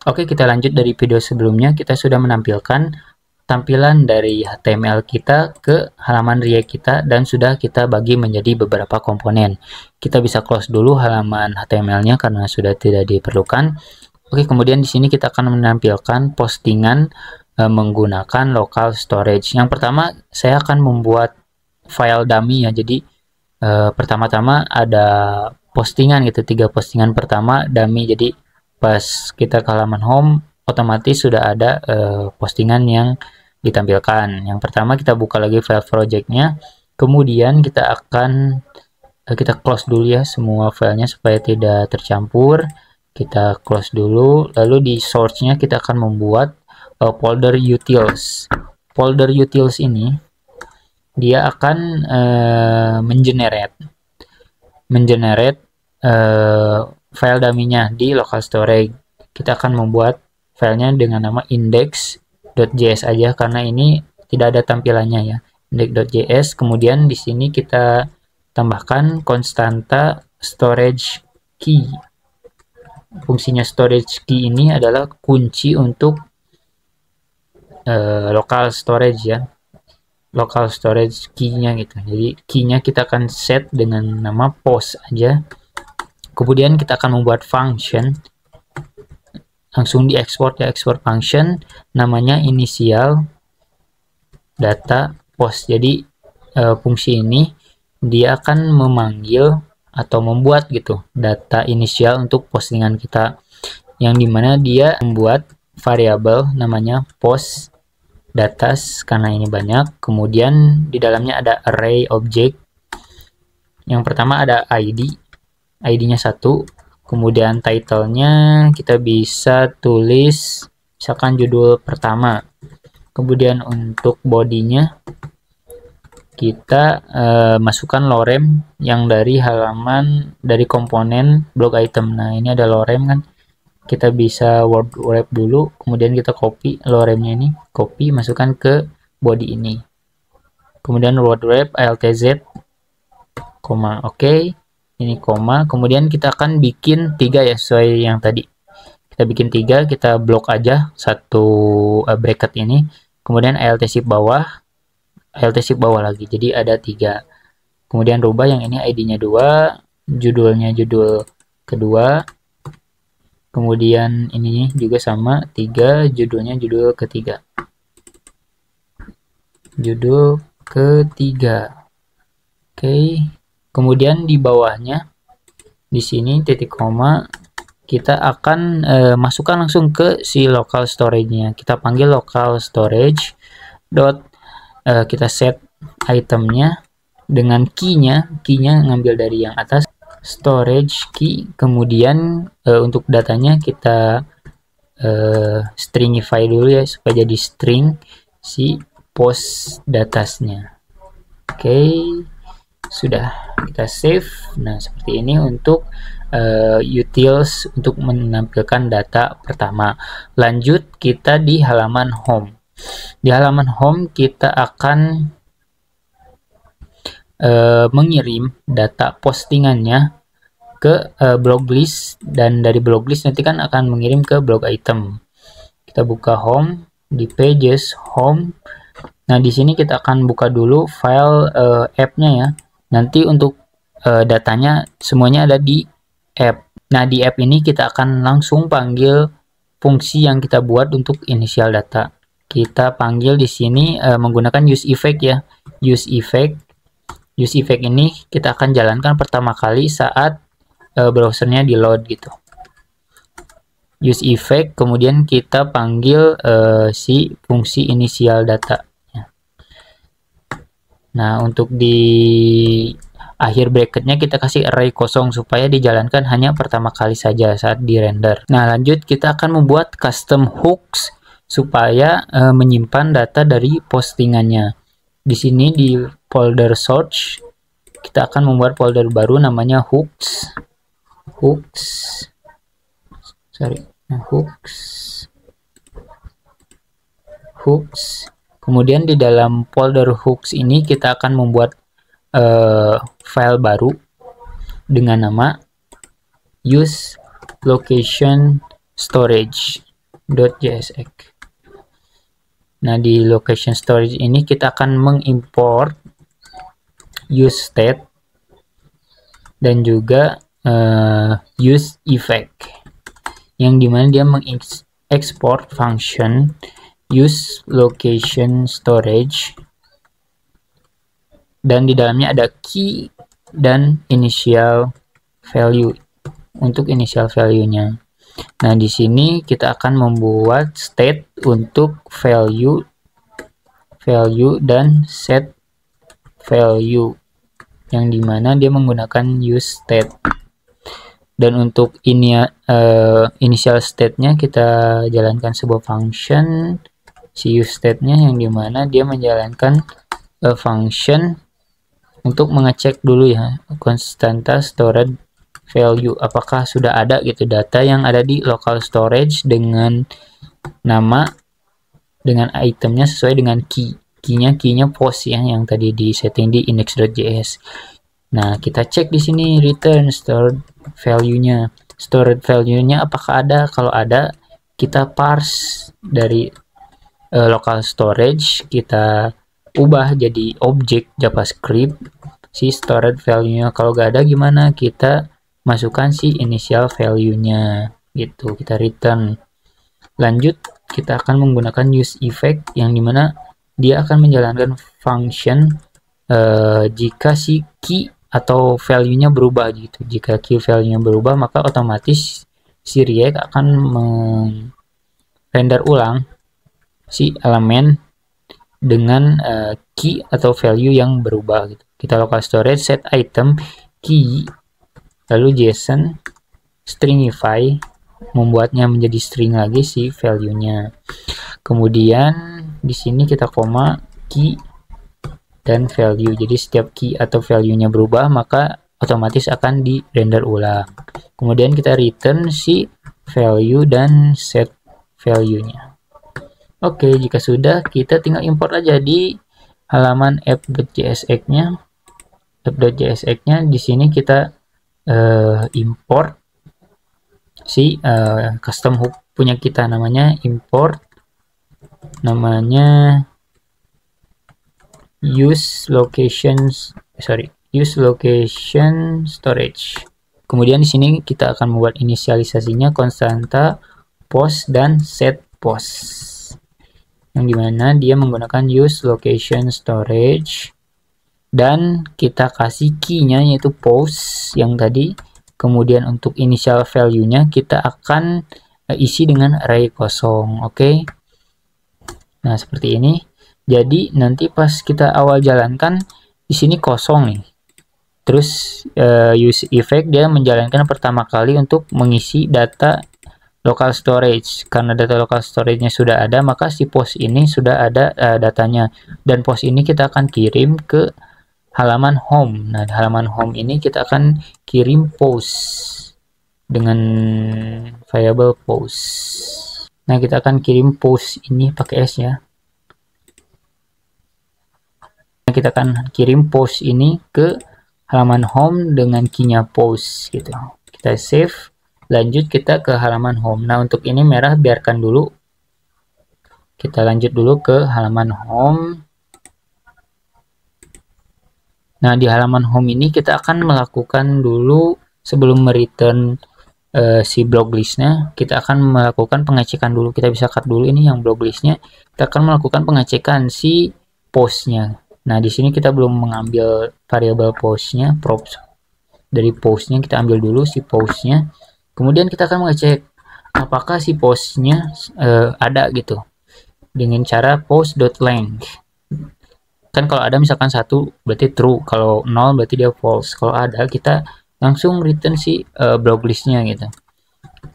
Oke, kita lanjut dari video sebelumnya. Kita sudah menampilkan tampilan dari HTML kita ke halaman React kita dan sudah kita bagi menjadi beberapa komponen. Kita bisa close dulu halaman HTML-nya karena sudah tidak diperlukan. Oke, kemudian di sini kita akan menampilkan postingan menggunakan local storage. Yang pertama, saya akan membuat file dummy ya. Jadi pertama-tama ada postingan gitu, 3 postingan pertama dummy. Jadi pas kita ke halaman home, otomatis sudah ada postingan yang ditampilkan. Yang pertama kita buka lagi file projectnya, kemudian kita akan kita close dulu ya semua filenya supaya tidak tercampur. Kita close dulu, lalu di source-nya kita akan membuat folder utils. Folder utils ini dia akan mengenerate file dummy-nya di local storage. Kita akan membuat filenya dengan nama index.js aja karena ini tidak ada tampilannya ya. Index.js. Kemudian di sini kita tambahkan konstanta storage key. Fungsinya storage key ini adalah kunci untuk local storage ya. Local storage key-nya gitu. Jadi key-nya kita akan set dengan nama post aja. Kemudian kita akan membuat function, langsung diekspor ya, export function, namanya initial data post. Jadi fungsi ini dia akan memanggil atau membuat gitu data inisial untuk postingan kita, yang dimana dia membuat variabel namanya post datas karena ini banyak. Kemudian di dalamnya ada array object. Yang pertama ada ID-nya 1, kemudian title-nya kita bisa tulis misalkan judul pertama. Kemudian untuk body-nya kita masukkan lorem yang dari halaman dari komponen blog item. Nah, ini ada lorem kan. Kita bisa word wrap dulu, kemudian kita copy loremnya ini, copy masukkan ke body ini. Kemudian word wrap altz, koma, oke. Ini koma, kemudian kita akan bikin 3 ya sesuai yang tadi. Kita bikin 3, kita blok aja satu bracket ini. Kemudian alt shift bawah lagi. Jadi ada 3. Kemudian rubah yang ini ID-nya 2, judulnya judul kedua. Kemudian ini juga sama 3, judulnya judul ketiga. Judul ketiga. Oke. Kemudian di bawahnya di sini titik koma kita akan masukkan langsung ke si local storage-nya. Kita panggil local storage dot kita set itemnya dengan key-nya ngambil dari yang atas, storage key. Kemudian untuk datanya kita stringify dulu ya supaya jadi string si post datasnya. Oke, sudah kita save. Nah, seperti ini untuk utils untuk menampilkan data pertama. Lanjut kita di halaman home. Di halaman home kita akan mengirim data postingannya ke blog list, dan dari blog list nanti kan akan mengirim ke blog item. Kita buka home, di pages home. Nah, di sini kita akan buka dulu file app-nya ya. Nanti untuk datanya semuanya ada di app. Nah, di app ini kita akan langsung panggil fungsi yang kita buat untuk initial data. Kita panggil di sini menggunakan use effect ya. Use effect ini kita akan jalankan pertama kali saat browsernya di load gitu. Use effect, kemudian kita panggil si fungsi initial data. Nah, untuk di akhir bracketnya kita kasih array kosong supaya dijalankan hanya pertama kali saja saat di render. Nah, lanjut kita akan membuat custom hooks supaya menyimpan data dari postingannya. Di sini di folder source kita akan membuat folder baru namanya hooks. Kemudian di dalam folder hooks ini kita akan membuat file baru dengan nama use location storage. .jsx. Nah, di location storage ini kita akan mengimport use state dan juga use effect, yang dimana dia mengekspor function use location storage, dan di dalamnya ada key dan initial value untuk initial value-nya. Nah, di sini kita akan membuat state untuk value dan set value, yang dimana dia menggunakan use state. Dan untuk ini initial state-nya kita jalankan sebuah function si use state-nya, yang dimana dia menjalankan function untuk mengecek dulu ya konstanta stored value, apakah sudah ada gitu data yang ada di local storage dengan nama, dengan itemnya sesuai dengan key-nya post ya, yang tadi di setting di index.js. Nah, kita cek di sini return stored value-nya. Stored value-nya apakah ada? Kalau ada, kita parse dari local storage, kita ubah jadi objek JavaScript si stored value-nya. Kalau gak ada gimana? Kita masukkan si initial value-nya gitu, kita return. Lanjut, kita akan menggunakan use effect, yang dimana dia akan menjalankan function jika si key atau value-nya berubah gitu. Jika key value-nya berubah, maka otomatis si React akan render ulang si elemen dengan key atau value yang berubah gitu. Kita local storage set item key, lalu JSON stringify, membuatnya menjadi string lagi si value-nya. Kemudian di sini kita koma key dan value. Jadi setiap key atau value-nya berubah, maka otomatis akan di render ulang. Kemudian kita return si value dan set value-nya. Oke, jika sudah, kita tinggal import aja di halaman app.jsx-nya. App.jsx-nya di sini kita import si custom hook punya kita, namanya import, namanya use location storage. Kemudian di sini kita akan membuat inisialisasinya konstanta post dan set post, yang dimana dia menggunakan use location storage, dan kita kasih key-nya yaitu post yang tadi. Kemudian untuk initial value-nya kita akan isi dengan array kosong. Oke. Nah, seperti ini. Jadi nanti pas kita awal jalankan di sini kosong nih. Terus use effect dia menjalankan pertama kali untuk mengisi data local storage. Karena data local storage-nya sudah ada, maka si post ini sudah ada datanya, dan post ini kita akan kirim ke halaman home. Nah, di halaman home ini kita akan kirim post dengan variable post. Nah, kita akan kirim post ini pakai S ya. Nah, kita akan kirim post ini ke halaman home dengan key-nya post gitu. Kita save, lanjut kita ke halaman home. Nah, untuk ini merah biarkan dulu. Kita lanjut dulu ke halaman home. Nah, di halaman home ini kita akan melakukan dulu, sebelum mereturn si blog listnya, kita akan melakukan pengecekan dulu. Kita bisa cut dulu ini yang blog listnya. Kita akan melakukan pengecekan si postnya. Nah, di sini kita belum mengambil variable postnya, props dari postnya kita ambil dulu si postnya. Kemudian kita akan mengecek apakah si postnya ada gitu dengan cara post.length. Kan kalau ada misalkan 1 berarti true, kalau 0 berarti dia false. Kalau ada, kita langsung return si blog listnya gitu,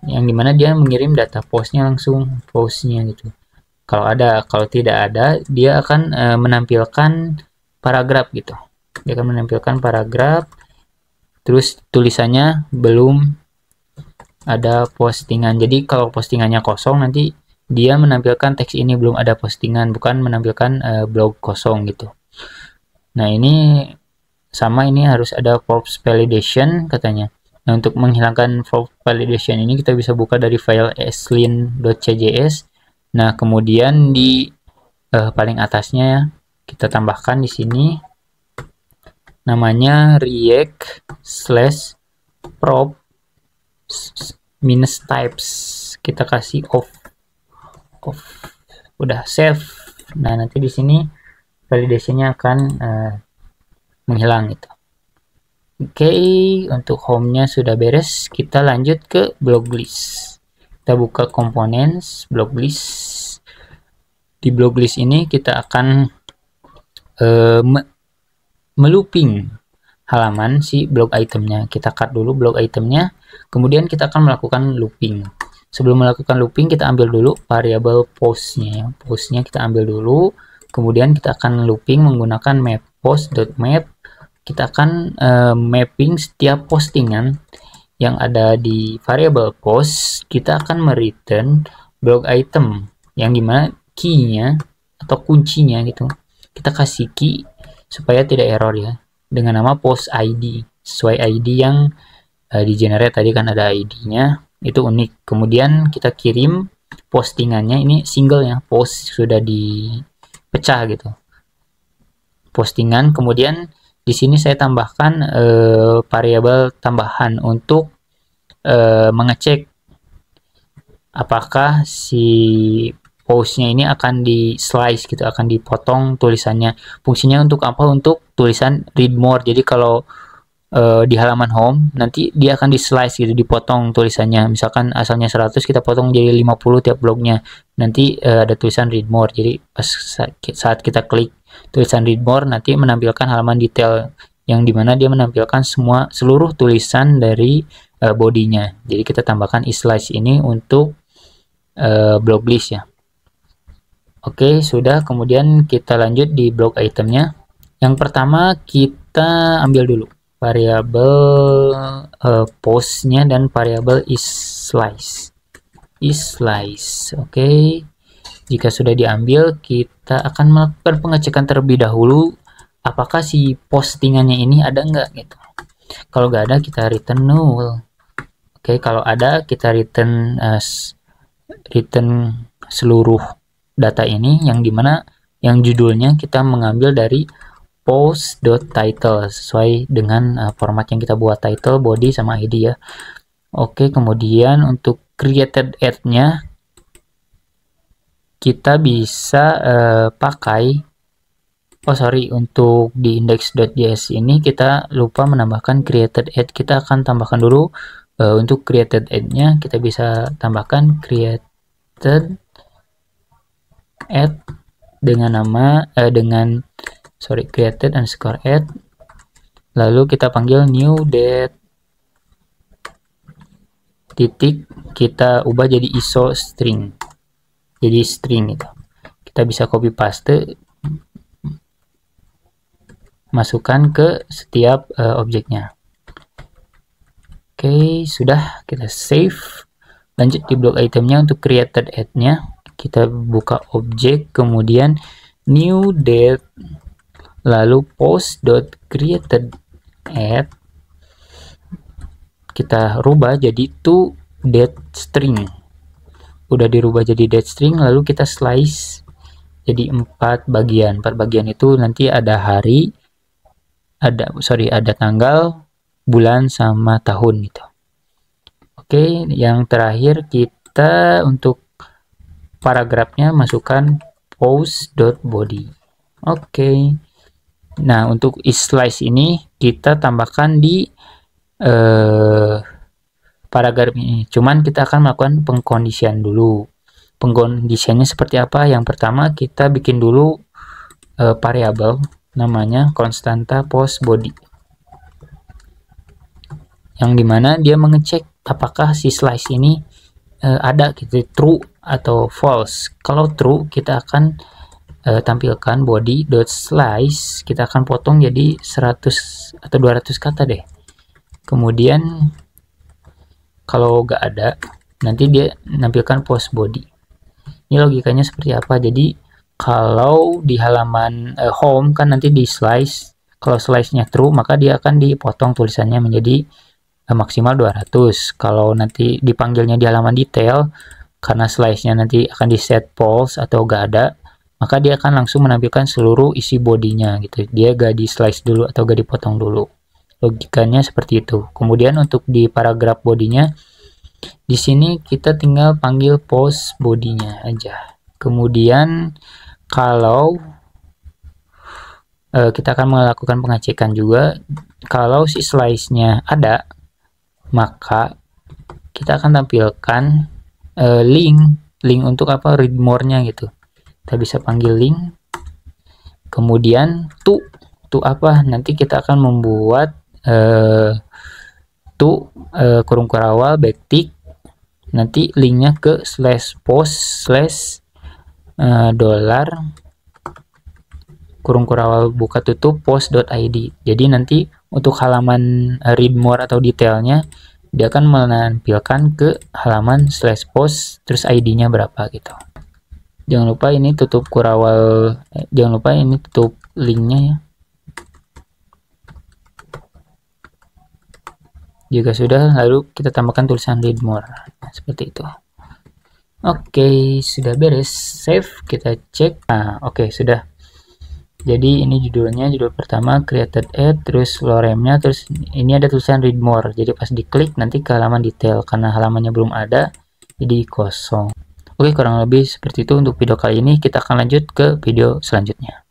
yang dimana dia mengirim data postnya langsung postnya gitu. Kalau ada, kalau tidak ada, dia akan menampilkan paragraf gitu. Dia akan menampilkan paragraf, terus tulisannya belum ada postingan. Jadi kalau postingannya kosong, nanti dia menampilkan teks ini belum ada postingan, bukan menampilkan blog kosong gitu. Nah, ini sama, ini harus ada corpse validation katanya. Nah, untuk menghilangkan false validation ini kita bisa buka dari file aslin.cjs. Nah, kemudian di paling atasnya kita tambahkan di sini namanya react/prop -types. Kita kasih off. Udah save. Nah, nanti di sini validasinya akan menghilang gitu. Oke, untuk home-nya sudah beres. Kita lanjut ke block list. Kita buka components, block list. Di block list ini kita akan melooping halaman si block itemnya. Kita cut dulu block itemnya, kemudian kita akan melakukan looping. Sebelum melakukan looping, kita ambil dulu variabel post-nya. Post-nya kita ambil dulu, kemudian kita akan looping menggunakan map post.map. Kita akan mapping setiap postingan yang ada di variabel post. Kita akan mereturn block item yang dimana key-nya atau kuncinya gitu. Kita kasih key supaya tidak error ya, dengan nama post ID sesuai ID yang di generate tadi kan ada ID-nya, itu unik. Kemudian kita kirim postingannya, ini single ya, post sudah dipecah gitu postingan. Kemudian di sini saya tambahkan variabel tambahan untuk mengecek apakah si postnya ini akan di slice gitu, akan dipotong tulisannya. Fungsinya untuk apa? Untuk tulisan read more. Jadi kalau di halaman home nanti dia akan di slice gitu, dipotong tulisannya. Misalkan asalnya 100 kita potong jadi 50 tiap bloknya. Nanti ada tulisan read more. Jadi saat kita klik tulisan read more nanti menampilkan halaman detail yang dimana dia menampilkan seluruh tulisan dari bodinya. Jadi kita tambahkan slice ini untuk block list ya. Oke, sudah. Kemudian kita lanjut di block itemnya. Yang pertama kita ambil dulu variabel postnya dan variabel slice. Oke. Jika sudah diambil, kita akan melakukan pengecekan terlebih dahulu apakah si postingannya ini ada nggak gitu. Kalau nggak ada, kita return null. Oke, kalau ada kita return seluruh data ini, yang dimana yang judulnya kita mengambil dari post.title sesuai dengan format yang kita buat, title, body, sama ID ya. Oke, kemudian untuk created ad-nya kita bisa pakai untuk di index.js ini kita lupa menambahkan created ad. Kita akan tambahkan dulu untuk created ad-nya. Kita bisa tambahkan created ad dengan nama created underscore add, lalu kita panggil new date titik, kita ubah jadi iso string, jadi string itu. Kita bisa copy paste, masukkan ke setiap objeknya. Oke, sudah, kita save. Lanjut di block itemnya untuk created ad-nya, kita buka objek, kemudian new date, lalu post.created add, kita rubah jadi to date string. Udah dirubah jadi date string, lalu kita slice jadi 4 bagian. 4 bagian itu nanti ada hari, ada tanggal, bulan, sama tahun gitu. Oke, yang terakhir kita untuk paragrafnya masukkan post.body. Oke. Nah, untuk slice ini kita tambahkan di paragraf ini. Cuman kita akan melakukan pengkondisian dulu. Pengkondisiannya seperti apa? Yang pertama kita bikin dulu variabel namanya constanta post body. Yang dimana dia mengecek apakah si slice ini ada gitu, true atau false. Kalau true, kita akan tampilkan body.slice, kita akan potong jadi 100 atau 200 kata deh. Kemudian kalau nggak ada, nanti dia menampilkan post body. Ini logikanya seperti apa? Jadi kalau di halaman home kan nanti di slice, kalau slice-nya true maka dia akan dipotong tulisannya menjadi maksimal 200. Kalau nanti dipanggilnya di halaman detail, karena slice-nya nanti akan di set false atau gak ada, maka dia akan langsung menampilkan seluruh isi bodinya gitu. Dia gak di slice dulu atau gak dipotong dulu. Logikanya seperti itu. Kemudian untuk di paragraf bodinya, di sini kita tinggal panggil post bodinya aja. Kemudian kalau kita akan melakukan pengecekan juga, kalau si slice-nya ada, maka kita akan tampilkan link untuk apa, read more-nya gitu. Kita bisa panggil link. Kemudian to apa, nanti kita akan membuat kurung kurawal backtick, nanti linknya ke /post/ dollar kurung kurawal buka tutup post.id. Jadi nanti untuk halaman read more atau detailnya, dia akan menampilkan ke halaman /post terus ID-nya berapa gitu. Jangan lupa ini tutup kurawal, jangan lupa ini tutup linknya ya. Jika sudah, lalu kita tambahkan tulisan read more. Nah, seperti itu. Oke, sudah beres. Save, kita cek. Nah, oke, sudah. Jadi ini judulnya, judul pertama created ad, terus loremnya, terus ini ada tulisan read more. Jadi pas diklik nanti ke halaman detail, karena halamannya belum ada, jadi kosong. Oke, kurang lebih seperti itu untuk video kali ini. Kita akan lanjut ke video selanjutnya.